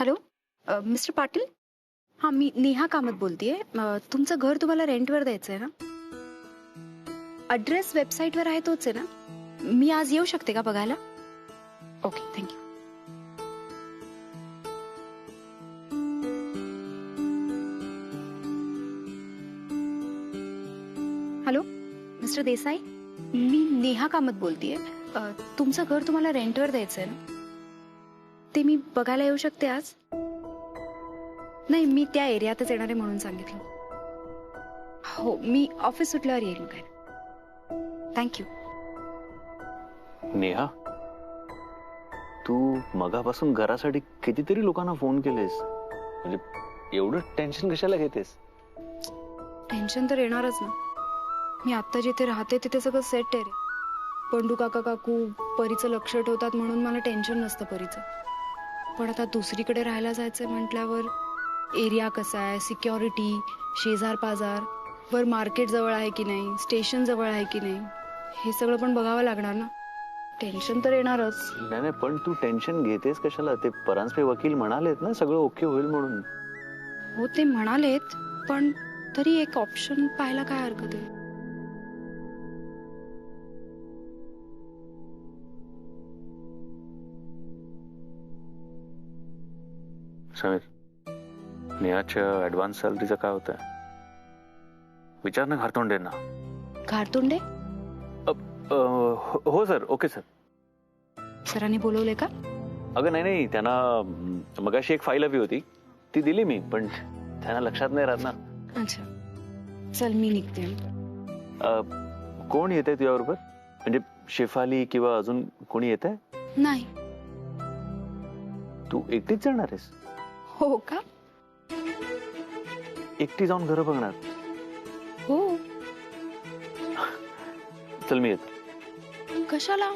Hello mister Patil. हां, मी नेहा कामत बोलतेय. तुमचं घर तुम्हाला रेंटवर द्यायचं आहे ना? ॲड्रेस वेबसाईटवर आहे तोच आहे ना? मी आज येऊ शकते का बघायला? Okay, thank you. Hello mister Desai, मी नेहा कामत बोलतेय. तुमचं घर तुम्हाला रेंटवर द्यायचं आहे ना? ते मी बघायला येऊ शकते आज? नाही, मी त्या एरियातच येणार आहे म्हणून सांगितलं. हो, मी ऑफिस सुटल्यावर येईल काय. थँक्यू. नेहा, तू मगापासून घरासाठी कितीतरी लोकांना फोन केलेस, म्हणजे एवढं टेन्शन कशाला घेतेस? टेन्शन तर येणारच ना. मी आता जिथे राहते तिथे सगळं सेट आहे रे. पंडू काका काकू परीचं लक्ष ठेवतात म्हणून मला टेन्शन नसतं परीचं. पण आता दुसरीकडे राहायला जायचंय म्हटल्यावर एरिया कसा आहे, सिक्युरिटी, शेजार पाजार, वर मार्केट जवळ आहे की नाही, स्टेशन जवळ आहे की नाही, हे सगळं पण बघावं लागणार ना. टेन्शन तर येणारच. नाही नाही, पण तू टेन्शन घेतेस कशाला? ते परांजपे वकील म्हणालेत ना सगळं ओके होईल म्हणून. हो, ते म्हणालेत, पण तरी एक ऑप्शन पाहायला काय हरकत आहे. समीर, नेहाच्या ऍडव्हान्स सॅलरीचं काय होतंय? विचार ना घारतोंडेंना. घारतोंडे? हो सर, ओके सर. सरांनी बोलवले का? अगं नाही नाही, त्यांना मगाशी एक फाईल हवी होती, ती दिली मी, पण त्यांना लक्षात नाही राहत ना. अच्छा, चल मी निघते. कोण येतंय तुझ्याबरोबर? म्हणजे शेफाली किंवा अजून कोणी येतंय? नाही. तू एकटीच जाणार आहेस? हो का? एकटी जाऊन घर बघणार? हो. चल मी येतो. कशाला?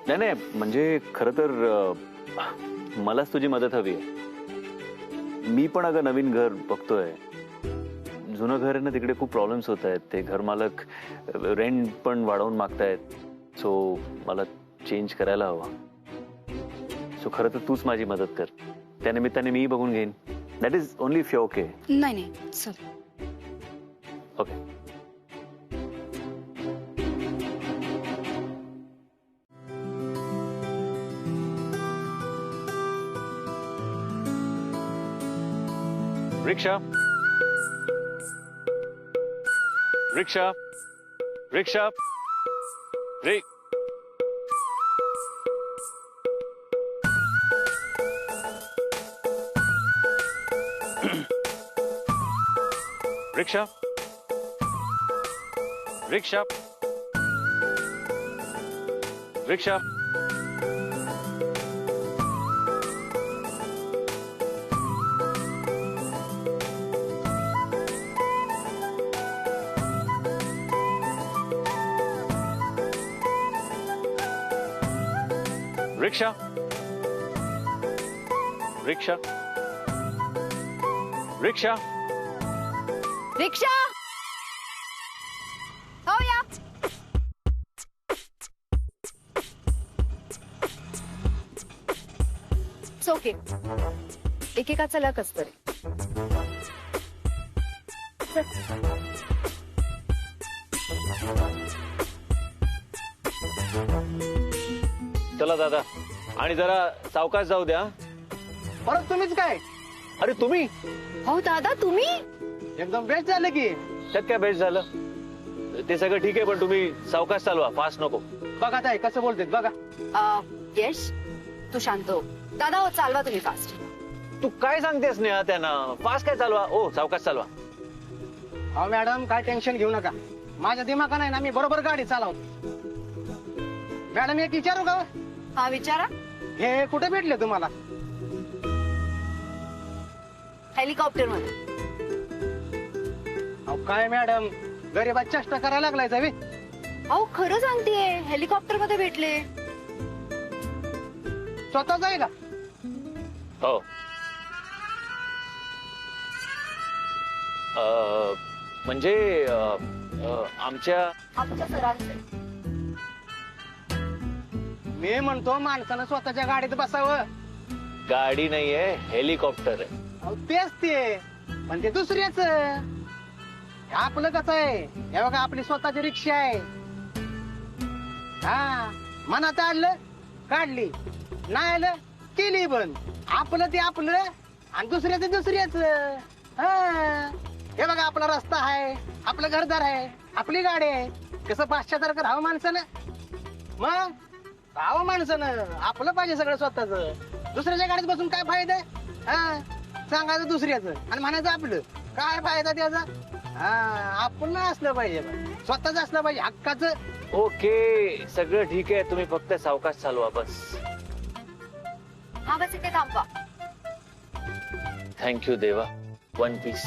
नाही नाही, म्हणजे खरं तर मलाच तुझी मदत हवी आहे. मी पण अगं नवीन घर बघतोय. जुनं घर आहे ना, तिकडे खूप प्रॉब्लेम्स होत आहेत. ते घर मालक रेंट पण वाढवून मागतायत. सो मला चेंज करायला हवा. सो खरं तर तूच माझी मदत कर. त्या निमित्ताने मी बघून घेईन. That is only if you okay. नाही नाही, चल. ओके. रिक्षा, रिक्षा, रिक्षा, रे. रिक्षा, रिक्षा, रिक्षा. रिक्षा, रिक्षा, रिक्षा, रिक्षा. हो या. ओके, एकेकाचा लक असतं रे. चला दादा, आणि जरा सावकाश जाऊ द्या. परत तुम्हीच काय? अरे तुम्ही? हो दादा, तुम्ही? एकदम बेस्ट झालं की. त्यात काय बेस्ट झालं? ते सगळं ठीक आहे, पण तुम्ही सावकाश चालवा, फास्ट नको. बघा ताई कसं बोलतेत बघा. यश, तू शांत हो. दादा हो, चालवा तुम्ही फास्ट. तू काय सांगतेस नेहा त्यांना? फास्ट काय चालवा? ओ सावकाश चालवा. अहो मॅडम, काय टेन्शन घेऊ नका. माझ्या दिमागा नाही ना, मी बरोबर गाडी चालवतो. मॅडम एक विचारू का? हा विचारा. हे कुठे भेटले तुम्हाला? हेलिकॉप्टर मध्ये. अहो काय मॅडम, गरीबात चेष्टा करायला लागलाय जावी. अहो खरं सांगतेय, हेलिकॉप्टर मध्ये भेटले. स्वतः जाईल का? हो. म्हणजे आमच्या सरांचे. मी म्हणतो माणसानं स्वतःच्या गाडीत बसावं. गाडी नाहीये, हेलिकॉप्टर आहे. अहो, तेच ते पण ते दुसऱ्याच आपलं कसं आहे हे बघा आपली स्वतःची रिक्षा आहे. हा मनात आलं काढली नाही आलं केली बंद. आपलं ते आपलं आणि दुसऱ्याचं दुसऱ्याच. हा हे बघा आपला रस्ता आहे, आपलं घरदार आहे, आपली गाडी आहे. कसं पाश्चात्यासारखं राहावं माणसानं, मग राहावं माणसानं. आपलं पाहिजे सगळं स्वतःच. दुसऱ्याच्या गाडीत बसून काय फायदा? हा सांगायचं दुसऱ्याचं आणि म्हणायचं आपलं. काय फायदा त्याचा? हा आपलं असलं पाहिजे, स्वतःच असलं पाहिजे हक्काचं. ओके, सगळं ठीक आहे. तुम्ही फक्त सावकाश चालवा बस. हा बस इथे थांबवा. थँक्यू देवा. One piece.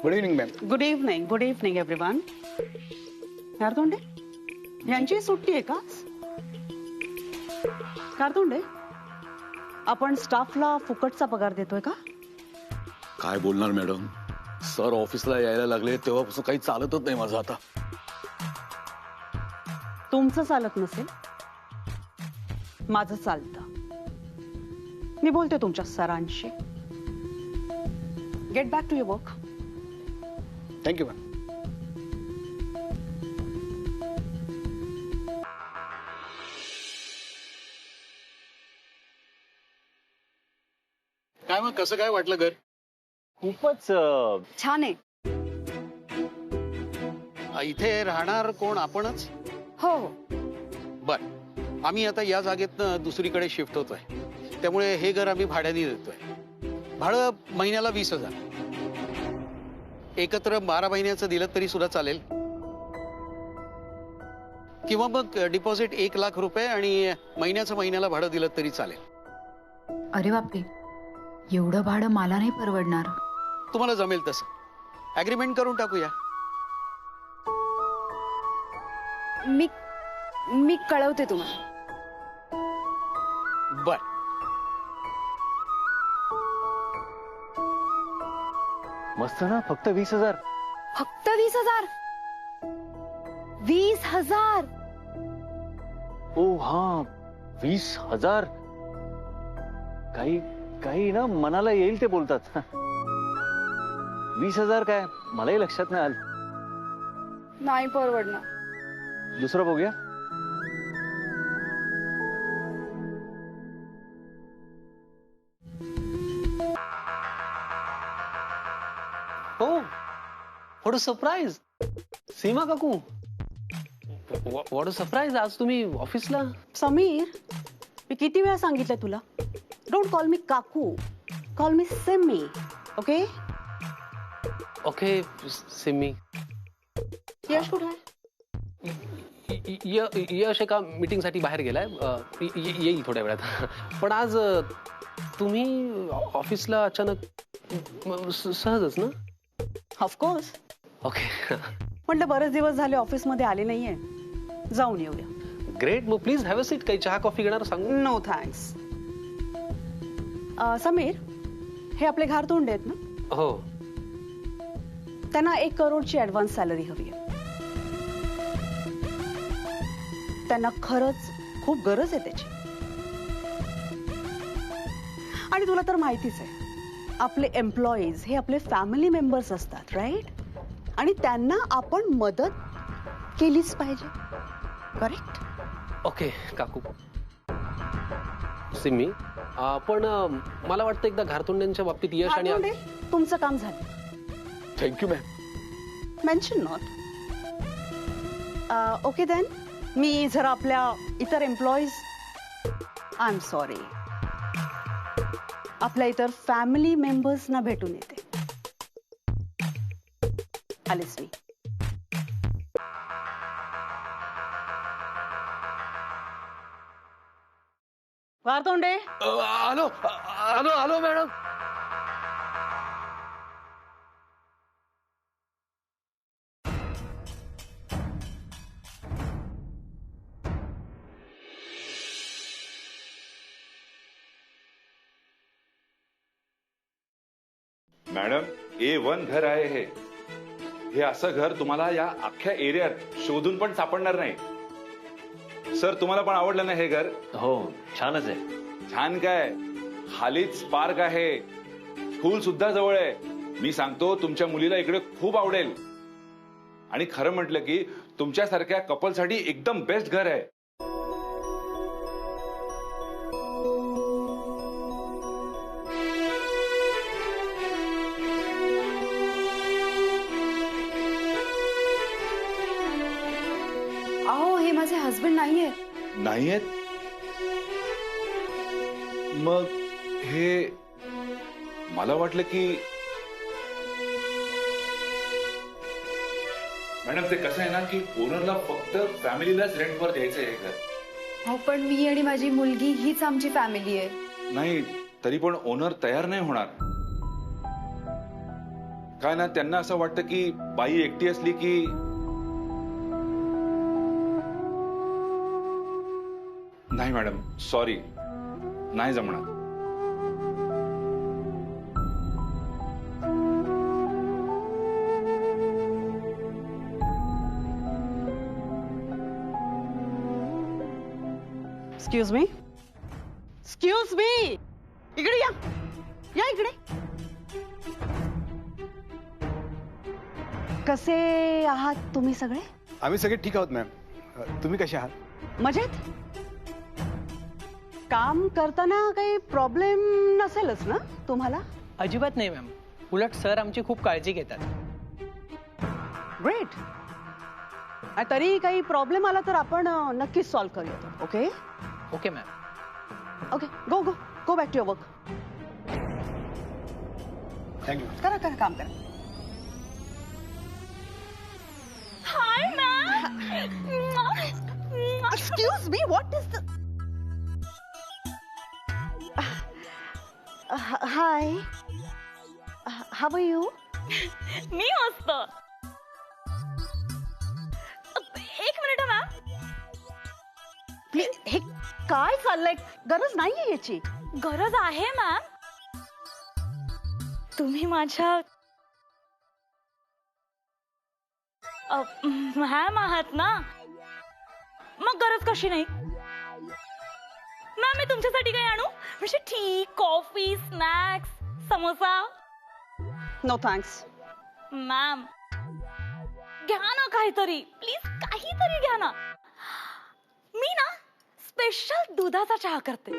Good evening ma'am. Good evening everyone. Kartonde यांची सुट्टी आहे का? कारतोंडे आपण स्टाफला फुकटचा पगार देतोय का? काय बोलणार मॅडम, सर ऑफिसला यायला लागले तेव्हापासून काही चालतच नाही माझं आता. तुमचं चालत नसेल, माझं चालतं. मी बोलते तुमच्या सरांशी. Get back to your work. Thank you ma'am. काय मग कसं काय वाटलं घर? खूपच छान आहे. इथे राहणार कोण? आपणच? हो बर, आम्ही आता या जागेतनं दुसरीकडे शिफ्ट होतोय, त्यामुळे हे घर आम्ही भाड्याने देतोय. भाडं महिन्याला 20,000. एकत्र 12 महिन्याचं दिलं तरी सुद्धा चालेल, किंवा मग डिपॉझिट 1,00,000 रुपये आणि महिन्याला भाडं दिलं तरी चालेल. अरे बापरे, एवढं भाडं मला नाही परवडणार. तुम्हाला जमेल तसं अग्रीमेंट करून टाकूया. मी कळवते तुम्हाला. बर, मस्त ना. फक्त 20,000. फक्त 20,000. 20,000. ओ हा, 20,000. काही काही ना मनाला येईल ते बोलतात. 20,000 काय, मलाही लक्षात नाही आलं. नाही परवडणार. दुसरं बघूया. हो, व्हॉट अ सरप्राईज. सीमा काकू, व्हॉट अ सरप्राईज. आज तुम्ही ऑफिसला? समीर, मी किती वेळा सांगितलं तुला, डोंट कॉल मी काकू, call me Simi. Okay? Okay Simi. Yash कुठे आहे? यश एका मीटिंग साठी बाहेर गेलाय. येईल थोड्या वेळात. पण आज तुम्ही ऑफिसला अचानक? सहजच ना? ऑफकोर्स. ओके. म्हटलं बरेच दिवस झाले ऑफिसमध्ये आले नाहीये, जाऊन येऊया. ग्रेट. मग प्लीज हॅव अ सीट. काही चहा कॉफी घेणार सांगू? No thanks. समीर, हे आपले घारतोंडे आहेत ना? हो. त्यांना 1 करोडची ऍडव्हान्स सॅलरी हवी आहे. त्यांना खरंच खूप गरज आहे त्याची. आणि तुला तर माहितीच आहे, आपले एम्प्लॉईज हे आपले फॅमिली मेंबर्स असतात, राईट? आणि त्यांना आपण मदत केलीच पाहिजे, करेक्ट? ओके काकू. सिमी, पण मला वाटतं एकदा घारतोंड्यांच्या बाबतीत यश आणि घारतोंडे, तुमचं काम झालं. Thank you ma'am. Mention not. Okay then, मी जरा आपल्या इतर एम्प्लॉईज, आय एम सॉरी, आपल्या इतर फॅमिली मेंबर्सना भेटून येते. आलेच मी. घारतोंडे. आलो आलो आलो मॅडम. मॅडम, A1 घर आहे हे असं घर तुम्हाला या अख्ख्या एरियात शोधून पण सापडणार नाही. सर तुम्हाला पण आवडलं ना हे घर? हो, छानच आहे. छान काय, खालीच पार्क आहे, पूल सुद्धा जवळ आहे. मी सांगतो तुमच्या मुलीला इकडे खूप आवडेल. आणि खरं म्हटलं की तुमच्यासारख्या कपलसाठी एकदम बेस्ट घर आहे. अहो हे माझे हस्बंड नाहीये. नाहीयेत? मग हे मला वाटलं की मॅडम ते कसं आहे ना की ओनरला फक्त फॅमिलीलाच रेंटवर द्यायचं आहे हे घर. हो पण मी आणि माझी मुलगी हीच आमची फॅमिली आहे. नाही तरी पण ओनर तयार नाही होणार. काय ना त्यांना असं वाटतं की बाई एकटी असली की नाही मॅडम सॉरी नाही जमणार. एक्सक्यूज मी, एक्सक्यूज मी, इकडे या, या इकडे. कसे आहात तुम्ही सगळे? आम्ही सगळे ठीक आहोत मॅम. तुम्ही कसे आहात? मजेत? काम करताना काही प्रॉब्लेम नसेलच ना तुम्हाला? अजिबात नाही मॅम, उलट सर आमची खूप काळजी घेतात. ग्रेट. तरी काही प्रॉब्लेम आला तर आपण नक्कीच सॉल्व्ह करूया. Okay okay ma'am. Okay, go go go back to your work. Thank you. करा करा काम करा. Hi ma'am. Excuse me, what is the hi, how are you? मी मस्त. एक मिनिट मॅम. प्लीज, हे काय चाललंय? गरज नाहीये याची. गरज आहे मॅम. तुम्ही माझ्या मॅम आहात ना, मग गरज कशी नाही. मॅम मी तुमच्यासाठी काही आणू? म्हणजे tea, coffee, snacks, samosa? No thanks. Ma'am घ्या ना काहीतरी, प्लीज काहीतरी घ्या ना. मी ना स्पेशल दुधाचा चहा करते,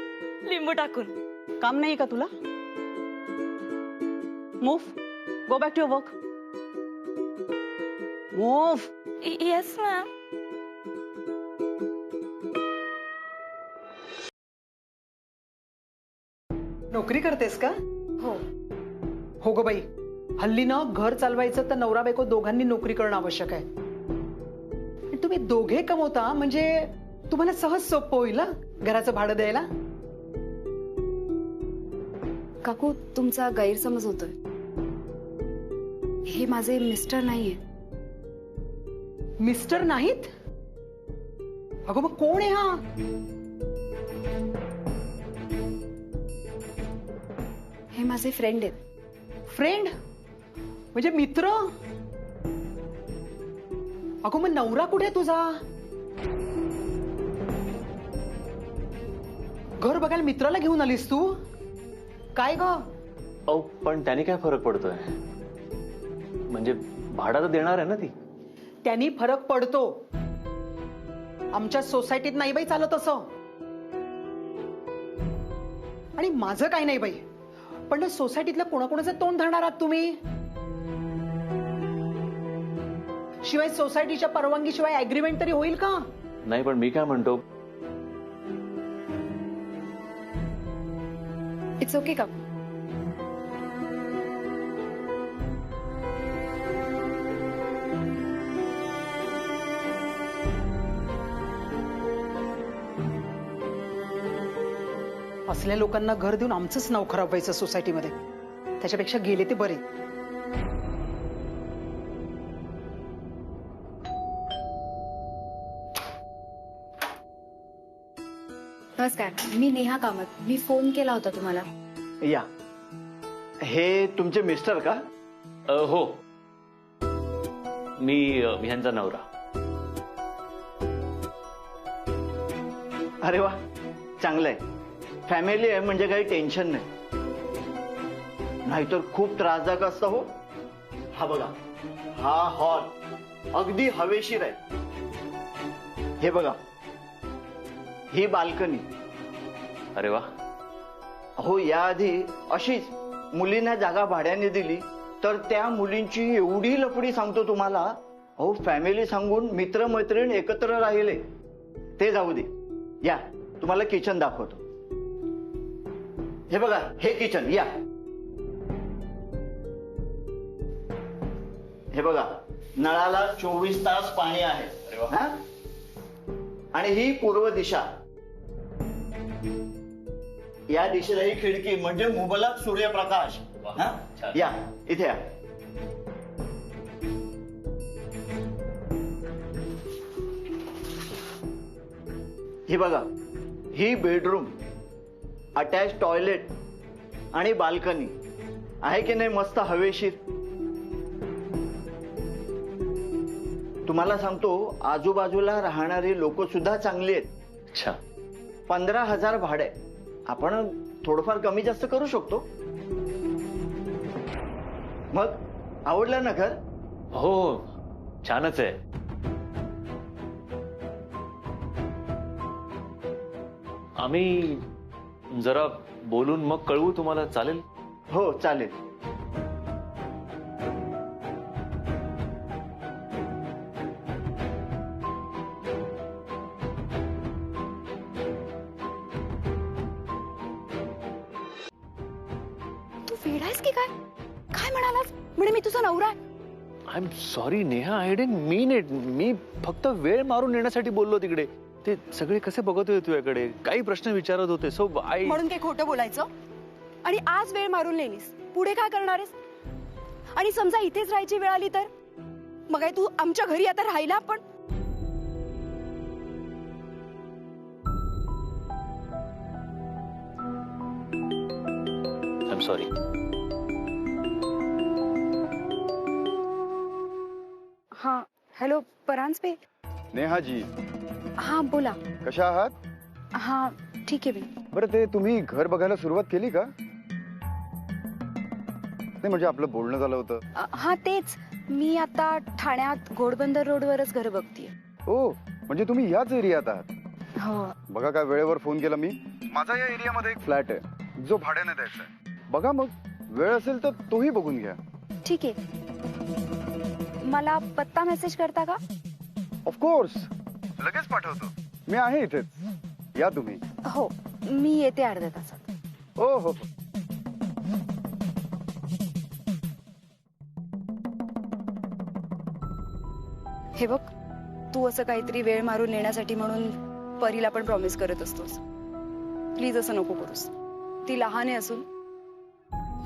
लिंबू टाकून. काम नाही का तुला? Move, go back to your work. Move. Yes ma'am. नोकरी करतेस का? हो. हो ग बाई, हल्ली ना घर चालवायचं तर नवरा बायको दोघांनी नोकरी करणं आवश्यक आहे. तुम्ही दोघे कमवता म्हणजे तुम्हाला सहज सोपं होईल ना घराचं भाडं द्यायला. काकू तुमचा गैरसमज होतोय. हे माझे मिस्टर नाहीये. मिस्टर नाहीत? अगं मग कोण आहे हा? हे माझे फ्रेंड आहेत. फ्रेंड म्हणजे मित्र? अगं मग नवरा कुठे आहे तुझा? घर बघायला मित्राला घेऊन आलीस तू? काय ग? अहो पण त्याने काय फरक पडतोय? म्हणजे भाडा तर देणार आहे ना ती. त्यांनी फरक पडतो. आमच्या सोसायटीत नाही बाई चालत असं. आणि माझं काय नाही बाई, पण सोसायटीतल्या कोणाकोणाचं तोंड धरणार आहात तुम्ही? शिवाय सोसायटीच्या परवानगी शिवाय अग्रीमेंट तरी होईल का? नाही पण मी काय म्हणतो, इट्स ओके काकू. असल्या लोकांना घर देऊन आमचंच नाव खराब व्हायचं सोसायटीमध्ये. त्याच्यापेक्षा गेले ते बरे. नमस्कार, मी नेहा कामत. मी फोन केला होता तुम्हाला. या, हे तुमचे मिस्टर का? हो, मी ह्यांचा नवरा. अरे वा, चांगलंय. फॅमिली आहे म्हणजे काही टेन्शन नाही. नाहीतर खूप त्रासदायक असतं हो. हा बघा, हा हॉल अगदी हवेशीर आहे. हे बघा, ही बाल्कनी. अरे वा. हो, याआधी अशीच मुलींना जागा भाड्याने दिली तर त्या मुलींची एवढी लफडी सांगतो तुम्हाला. अहो, फॅमिली सांगून मित्रमैत्रीण एकत्र राहिले. ते जाऊ दे, या तुम्हाला किचन दाखवतो. हे बघा, हे किचन. या, हे बघा, नळाला 24 तास पाणी आहे. हा? आणि ही पूर्व दिशा. या दिशेला ही खिडकी म्हणजे मुबलक सूर्यप्रकाश. हा? या इथे या. ही बघा, ही बेडरूम, अटॅच टॉयलेट आणि बाल्कनी आहे की नाही मस्त हवेशीर. तुम्हाला सांगतो, आजूबाजूला राहणारी लोक सुद्धा चांगली आहेत. अच्छा. 15,000 भाडे. आपण थोडंफार कमी जास्त करू शकतो. मग आवडलं ना घर? हो, छानच आहे. आम्ही जरा बोलून मग कळवू तुम्हाला, चालेल? हो, चालेल. तू वेडायस की काय? काय म्हणालास? म्हणे मी तुझा नवरा आहे. I am sorry Neha, I didn't mean it. मी फक्त वेळ मारून येण्यासाठी बोललो तिकडे. ते सगळे कसे बघत होते तुझ्याकडे, काही प्रश्न विचारत होते. So I. म्हणून काही खोटं बोलायचं? आणि आज वेळ मारून नेलीस, पुढे काय करणार आहेस? आणि समजा इथेच राहायची वेळ आली तर? मग काय तू आमच्या घरी आता राहिला? पण आय एम सॉरी. हा, हॅलो परांजपे. नेहा जी, हा बोला. कशा आहात? हा ठीक आहे मी. बरं, ते तुम्ही घर बघायला सुरुवात केली का? नाही म्हणजे आपलं बोलणं झालं होतं. हा तेच, मी आता ठाण्यात घोडबंदर रोडवरच घर बघतीये. ओ, म्हणजे तुम्ही याच एरियात आहात? हो. बघा, काय वेळेवर फोन केला मी. माझा या एरियामध्ये एक फ्लॅट आहे जो भाड्याने द्यायचा आहे. बघा, मग वेळ असेल तर तोही बघून घ्या. ठीक आहे, मला पत्ता मेसेज करता का? ऑफकोर्स, लगेच पाठवतो. मी आहे इथेच, या तुम्ही. हो, मी येते अर्ध्या तासात. हो हो. हे बघ, तू असं काहीतरी वेळ मारून नेण्यासाठी म्हणून परीला पण प्रॉमिस करत असतोस. प्लीज असं नको करूस. ती लहान आहे असून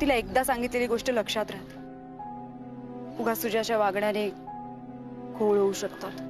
तिला एकदा सांगितलेली गोष्ट लक्षात राहते. उगाच तुझ्या अशा वागण्याने घोळ होऊ शकतात.